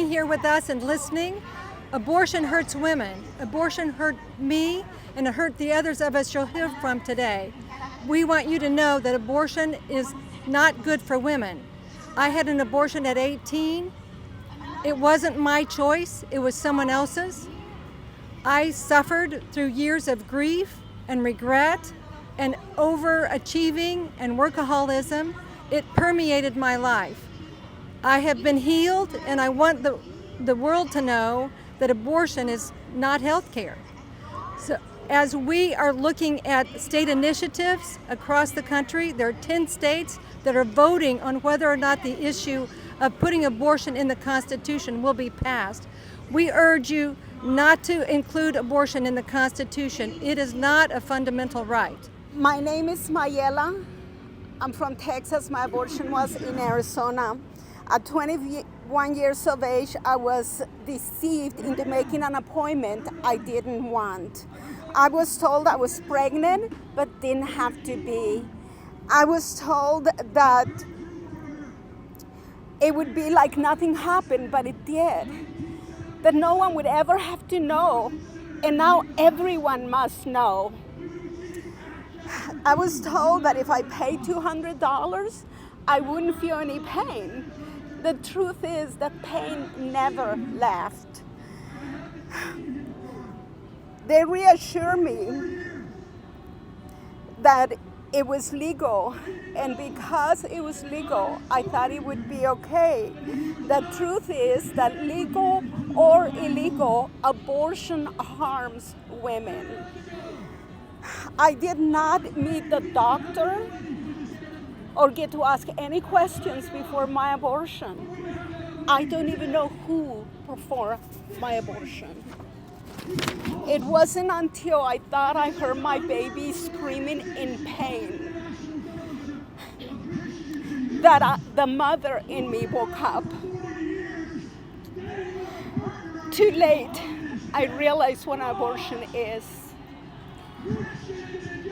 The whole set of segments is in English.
being here with us and listening. Abortion hurts women. Abortion hurt me, and it hurt the others of us you'll hear from today. We want you to know that abortion is not good for women. I had an abortion at 18. It wasn't my choice, it was someone else's. I suffered through years of grief and regret and overachieving and workaholism. It permeated my life. I have been healed, and I want the world to know that abortion is not health care. So as we are looking at state initiatives across the country, there are 10 states that are voting on whether or not the issue of putting abortion in the Constitution will be passed. We urge you not to include abortion in the Constitution. It is not a fundamental right. My name is Mayela. I'm from Texas. My abortion was in Arizona. At 21 years of age, I was deceived into making an appointment I didn't want. I was told I was pregnant, but didn't have to be. I was told that it would be like nothing happened, but it did. That no one would ever have to know, and now everyone must know. I was told that if I paid $200, I wouldn't feel any pain. The truth is that pain never left. They reassure me that it was legal, and because it was legal, I thought it would be okay. The truth is that legal or illegal, abortion harms women. I did not meet the doctor or get to ask any questions before my abortion. I don't even know who performed my abortion. It wasn't until I thought I heard my baby screaming in pain that the mother in me woke up. Too late, I realized what abortion is.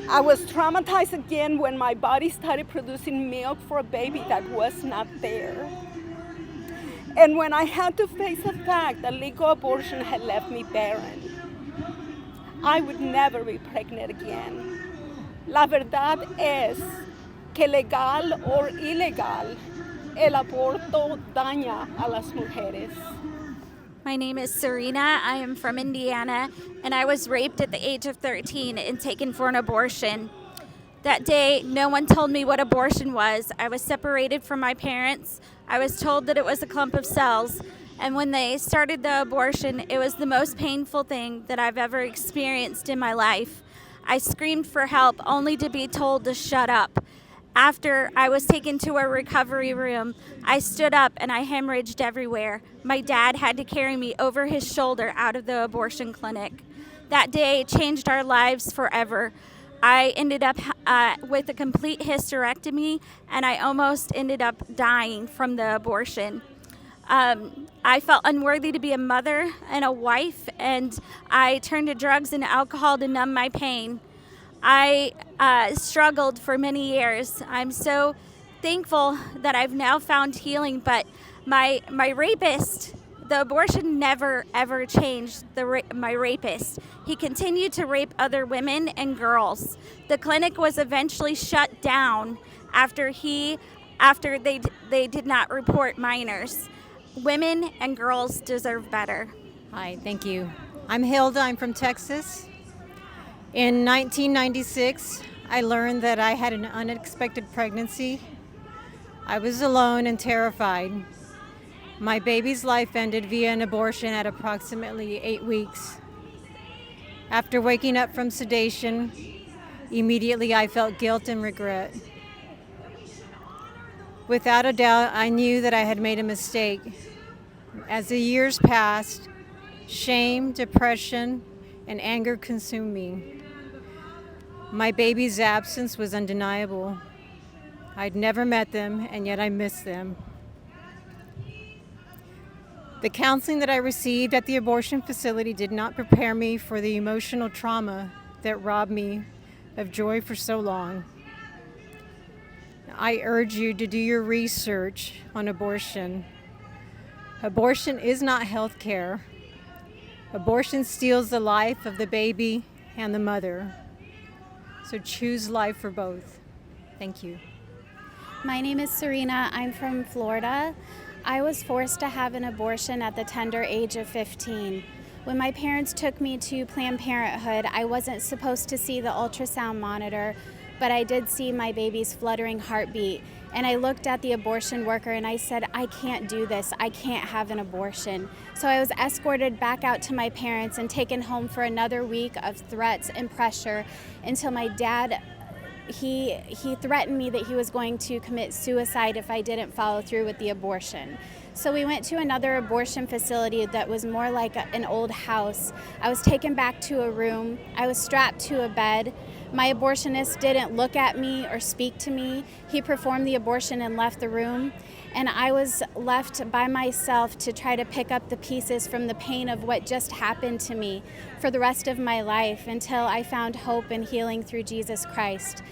I was traumatized again when my body started producing milk for a baby that was not there. And when I had to face the fact that legal abortion had left me barren, I would never be pregnant again. La verdad es que legal or ilegal, el aborto daña a las mujeres. My name is Serena. I am from Indiana, and I was raped at the age of 13 and taken for an abortion. That day, no one told me what abortion was. I was separated from my parents. I was told that it was a clump of cells, and when they started the abortion, it was the most painful thing that I've ever experienced in my life. I screamed for help only to be told to shut up. After I was taken to a recovery room, I stood up and I hemorrhaged everywhere. My dad had to carry me over his shoulder out of the abortion clinic. That day changed our lives forever. I ended up with a complete hysterectomy, and I almost ended up dying from the abortion. I felt unworthy to be a mother and a wife, and I turned to drugs and alcohol to numb my pain. I struggled for many years. I'm so thankful that I've now found healing, but my rapist, the abortion never ever changed my rapist. He continued to rape other women and girls. The clinic was eventually shut down after they did not report minors. Women and girls deserve better. Hi, thank you. I'm Hilda. I'm from Texas. In 1996, I learned that I had an unexpected pregnancy. I was alone and terrified. My baby's life ended via an abortion at approximately 8 weeks. After waking up from sedation, immediately I felt guilt and regret. Without a doubt, I knew that I had made a mistake. As the years passed, shame, depression, and anger consumed me. My baby's absence was undeniable. I'd never met them, and yet I missed them. The counseling that I received at the abortion facility did not prepare me for the emotional trauma that robbed me of joy for so long. I urge you to do your research on abortion. Abortion is not health care. Abortion steals the life of the baby and the mother. So choose life for both. Thank you. My name is Serena. I'm from Florida. I was forced to have an abortion at the tender age of 15. When my parents took me to Planned Parenthood, I wasn't supposed to see the ultrasound monitor, but I did see my baby's fluttering heartbeat. And I looked at the abortion worker and I said, I can't do this. I can't have an abortion. So I was escorted back out to my parents and taken home for another week of threats and pressure until my dad, he threatened me that he was going to commit suicide if I didn't follow through with the abortion. So we went to another abortion facility that was more like an old house. I was taken back to a room. I was strapped to a bed. My abortionist didn't look at me or speak to me. He performed the abortion and left the room. And I was left by myself to try to pick up the pieces from the pain of what just happened to me for the rest of my life until I found hope and healing through Jesus Christ.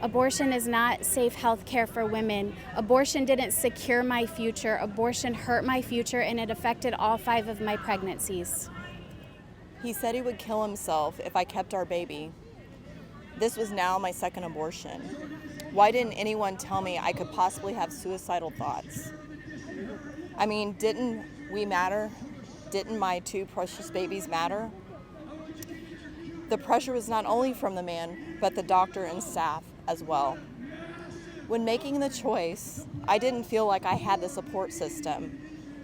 Abortion is not safe health care for women. Abortion didn't secure my future. Abortion hurt my future, and it affected all 5 of my pregnancies. He said he would kill himself if I kept our baby. This was now my 2nd abortion. Why didn't anyone tell me I could possibly have suicidal thoughts? I mean, didn't we matter? Didn't my 2 precious babies matter? The pressure was not only from the man, but the doctor and staff as well. When making the choice, I didn't feel like I had the support system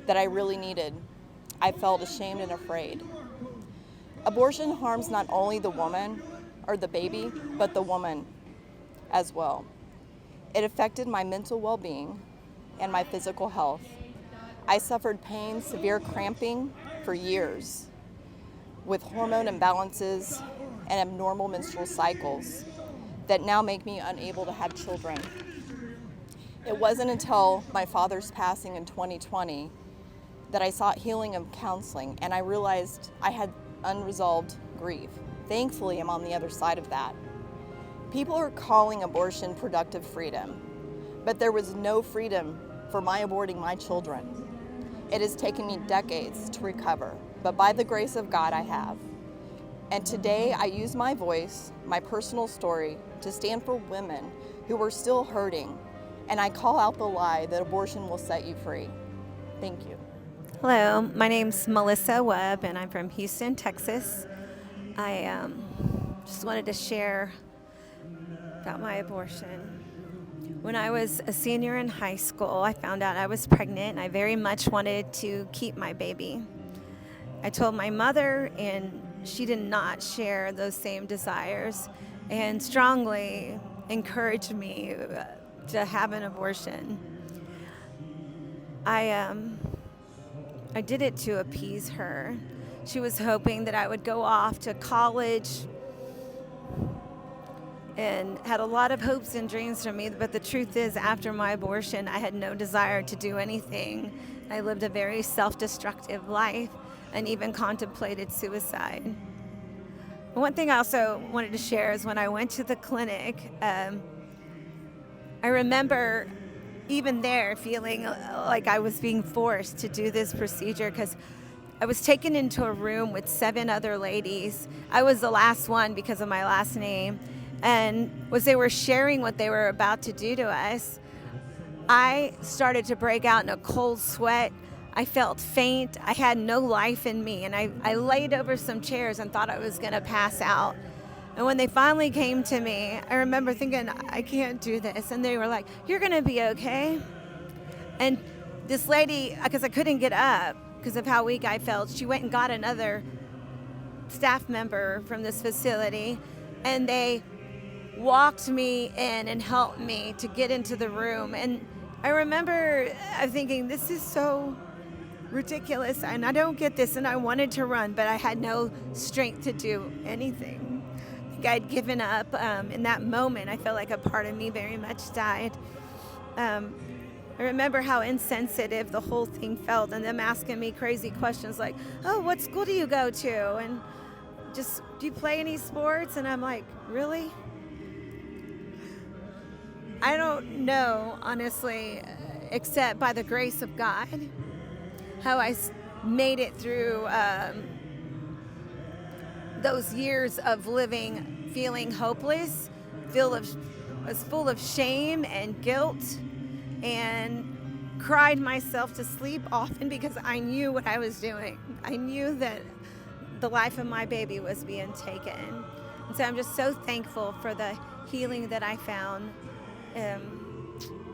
that I really needed. I felt ashamed and afraid. Abortion harms not only the woman or the baby, but the woman as well. It affected my mental well-being and my physical health. I suffered pain, severe cramping for years with hormone imbalances and abnormal menstrual cycles that now make me unable to have children. It wasn't until my father's passing in 2020 that I sought healing and counseling, and I realized I had unresolved grief. Thankfully, I'm on the other side of that. People are calling abortion productive freedom, but there was no freedom for my aborting my children. It has taken me decades to recover, but by the grace of God, I have. And today, I use my voice, my personal story, to stand for women who are still hurting, and I call out the lie that abortion will set you free. Thank you. Hello, my name's Melissa Webb, and I'm from Houston, Texas. I just wanted to share about my abortion. When I was a senior in high school, I found out I was pregnant, and I very much wanted to keep my baby. I told my mother, and she did not share those same desires and strongly encouraged me to have an abortion. I did it to appease her. She was hoping that I would go off to college and had a lot of hopes and dreams for me, but the truth is, after my abortion, I had no desire to do anything. I lived a very self-destructive life and even contemplated suicide. One thing I also wanted to share is when I went to the clinic, I remember even there feeling like I was being forced to do this procedure because I was taken into a room with 7 other ladies. I was the last one because of my last name. And as they were sharing what they were about to do to us, I started to break out in a cold sweat. I felt faint. I had no life in me. And I laid over some chairs and thought I was going to pass out. And when they finally came to me, I remember thinking, I can't do this. And they were like, you're going to be okay. And this lady, because I couldn't get up because of how weak I felt, she went and got another staff member from this facility. And they walked me in and helped me to get into the room. And I remember thinking, this is so ridiculous, and I don't get this, and I wanted to run, but I had no strength to do anything. I think I'd given up. In that moment, I felt like a part of me very much died. I remember how insensitive the whole thing felt, and them asking me crazy questions like, oh, what school do you go to? And just, do you play any sports? And I'm like, really? I don't know, honestly, except by the grace of God, how I made it through those years of living, feeling hopeless, was full of shame and guilt, and cried myself to sleep often because I knew what I was doing. I knew that the life of my baby was being taken. And so I'm just so thankful for the healing that I found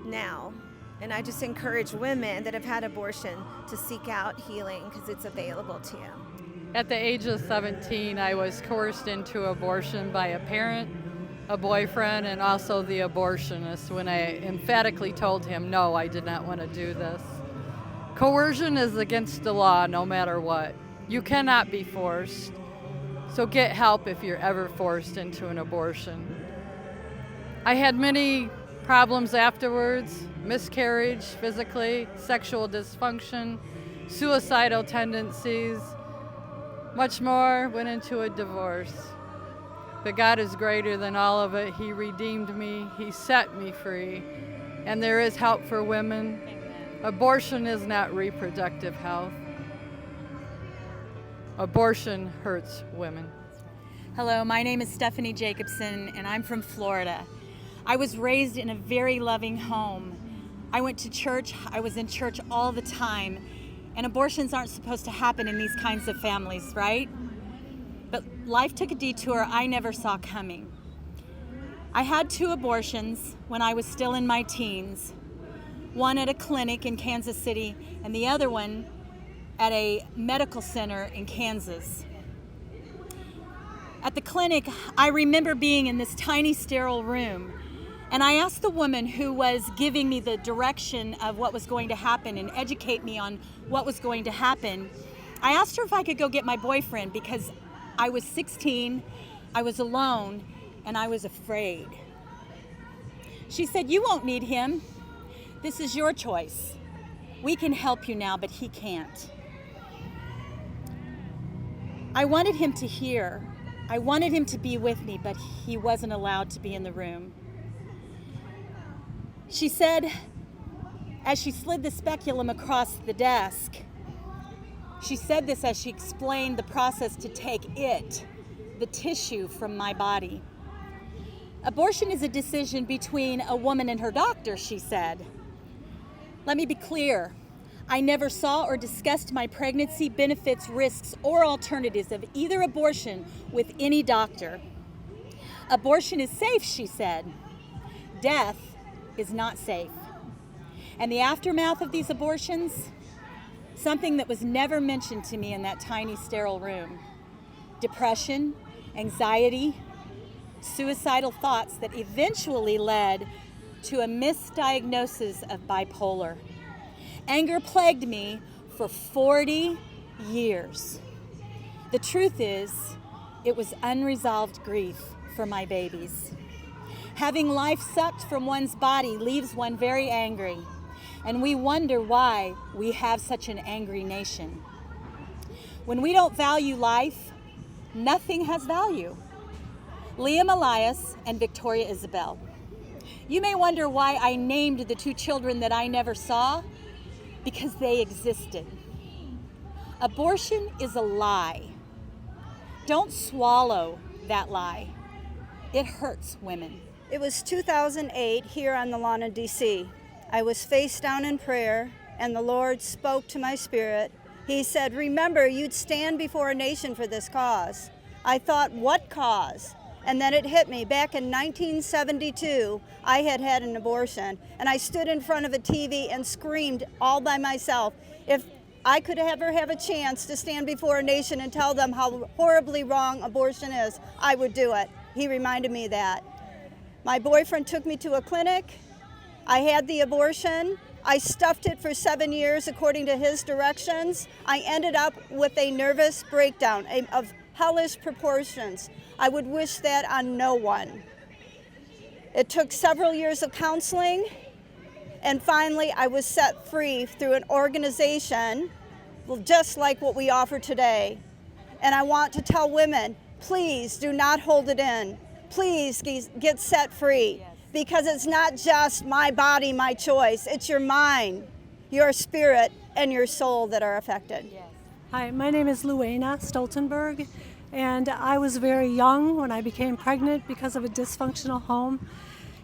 now. And I just encourage women that have had abortion to seek out healing because it's available to you. At the age of 17, I was coerced into abortion by a parent, a boyfriend, and also the abortionist when I emphatically told him, no, I did not want to do this. Coercion is against the law no matter what. You cannot be forced. So get help if you're ever forced into an abortion. I had many problems afterwards: miscarriage physically, sexual dysfunction, suicidal tendencies, much more. Went into a divorce. But God is greater than all of it. He redeemed me. He set me free. And there is help for women. Abortion is not reproductive health. Abortion hurts women. Hello, my name is Stephanie Jacobson, and I'm from Florida. I was raised in a very loving home. I went to church. I was in church all the time. And abortions aren't supposed to happen in these kinds of families, right? But life took a detour I never saw coming. I had 2 abortions when I was still in my teens. One at a clinic in Kansas City, and the other one at a medical center in Kansas. At the clinic, I remember being in this tiny sterile room, and I asked the woman who was giving me the direction of what was going to happen and educate me on what was going to happen. I asked her if I could go get my boyfriend because I was 16, I was alone, and I was afraid. She said, "You won't need him. This is your choice. We can help you now, but he can't." I wanted him to hear. I wanted him to be with me, but he wasn't allowed to be in the room. She said, as she slid the speculum across the desk, she said this as she explained the process to take the tissue from my body. Abortion is a decision between a woman and her doctor, she said. Let me be clear. I never saw or discussed my pregnancy benefits, risks, or alternatives of either abortion with any doctor. Abortion is safe, she said. Death is not safe. And the aftermath of these abortions, something that was never mentioned to me in that tiny sterile room: depression, anxiety, suicidal thoughts that eventually led to a misdiagnosis of bipolar. Anger plagued me for 40 years. The truth is, it was unresolved grief for my babies. Having life sucked from one's body leaves one very angry, and we wonder why we have such an angry nation. When we don't value life, nothing has value. Liam Elias and Victoria Isabel. You may wonder why I named the 2 children that I never saw, because they existed. Abortion is a lie. Don't swallow that lie. It hurts women. It was 2008 here on the lawn in D.C. I was face down in prayer, and the Lord spoke to my spirit. He said, "Remember, you'd stand before a nation for this cause." I thought, what cause? And then it hit me. Back in 1972, I had had an abortion, and I stood in front of a TV and screamed all by myself. If I could ever have a chance to stand before a nation and tell them how horribly wrong abortion is, I would do it. He reminded me of that. My boyfriend took me to a clinic. I had the abortion. I stuffed it for 7 years according to his directions. I ended up with a nervous breakdown of hellish proportions. I would wish that on no one. It took several years of counseling, and finally I was set free through an organization just like what we offer today. And I want to tell women, please do not hold it in. Please get set free, because it's not just my body, my choice. It's your mind, your spirit, and your soul that are affected. Hi, my name is Luana Stoltenberg, and I was very young when I became pregnant because of a dysfunctional home.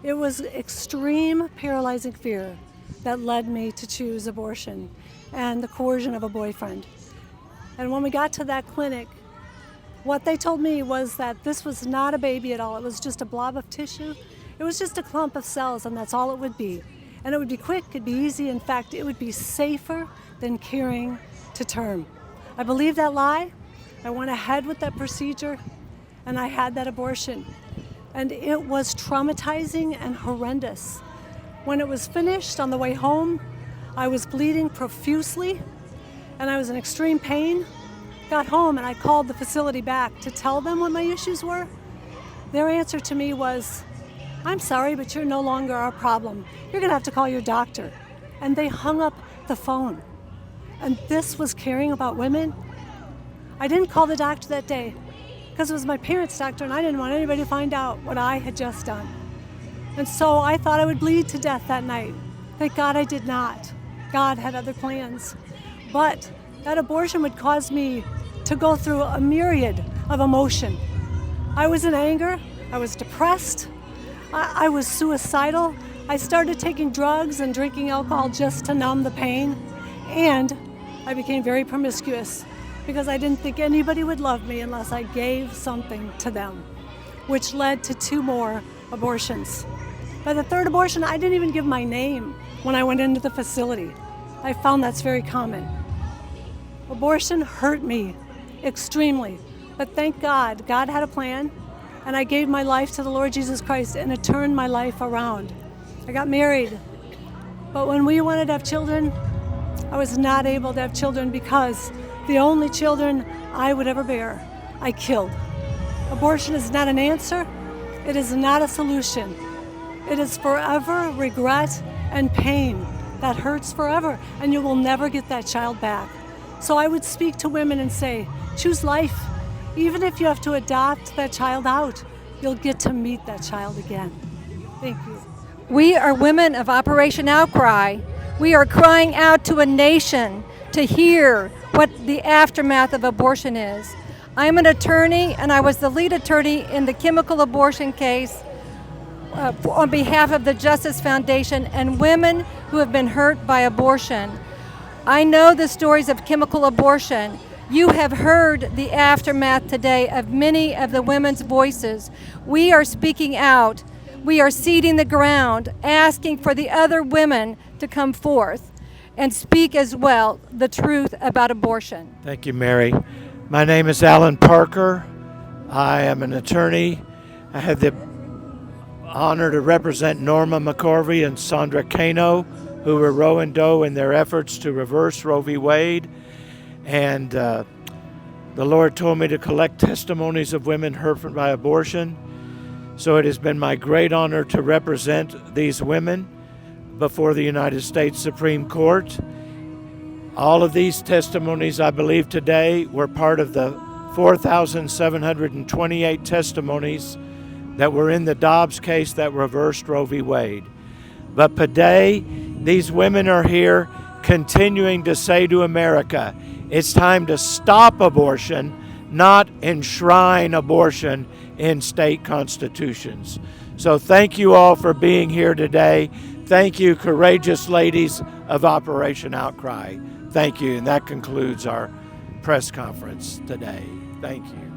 It was extreme paralyzing fear that led me to choose abortion and the coercion of a boyfriend. And when we got to that clinic, what they told me was that this was not a baby at all. It was just a blob of tissue. It was just a clump of cells, and that's all it would be. And it would be quick, it'd be easy. In fact, it would be safer than carrying to term. I believed that lie. I went ahead with that procedure, and I had that abortion. And it was traumatizing and horrendous. When it was finished on the way home, I was bleeding profusely, and I was in extreme pain. Got home and I called the facility back to tell them what my issues were. Their answer to me was, "I'm sorry, but you're no longer our problem. You're gonna have to call your doctor." And they hung up the phone. And this was caring about women. I didn't call the doctor that day because it was my parents' doctor, and I didn't want anybody to find out what I had just done. And so I thought I would bleed to death that night. Thank God I did not. God had other plans. But that abortion would cause me to go through a myriad of emotion. I was in anger, I was depressed, I was suicidal. I started taking drugs and drinking alcohol just to numb the pain. And I became very promiscuous because I didn't think anybody would love me unless I gave something to them, which led to 2 more abortions. By the 3rd abortion, I didn't even give my name when I went into the facility. I found that's very common. Abortion hurt me extremely, but thank God, God had a plan, and I gave my life to the Lord Jesus Christ, and it turned my life around. I got married, but when we wanted to have children, I was not able to have children because the only children I would ever bear, I killed. Abortion is not an answer. It is not a solution. It is forever regret and pain that hurts forever, and you will never get that child back. So I would speak to women and say, choose life. Even if you have to adopt that child out, you'll get to meet that child again. Thank you. We are women of Operation Outcry. We are crying out to a nation to hear what the aftermath of abortion is. I'm an attorney, and I was the lead attorney in the chemical abortion case on behalf of the Justice Foundation and women who have been hurt by abortion. I know the stories of chemical abortion. You have heard the aftermath today of many of the women's voices. We are speaking out. We are seeding the ground, asking for the other women to come forth and speak as well the truth about abortion. Thank you, Mary. My name is Alan Parker. I am an attorney. I had the honor to represent Norma McCorvey and Sandra Cano, who were Roe and Doe in their efforts to reverse Roe v. Wade. And the Lord told me to collect testimonies of women hurt by abortion. So it has been my great honor to represent these women before the United States Supreme Court. All of these testimonies, I believe today, were part of the 4,728 testimonies that were in the Dobbs case that reversed Roe v. Wade. But today, these women are here continuing to say to America, it's time to stop abortion, not enshrine abortion in state constitutions. So thank you all for being here today. Thank you, courageous ladies of Operation Outcry. Thank you, and that concludes our press conference today. Thank you.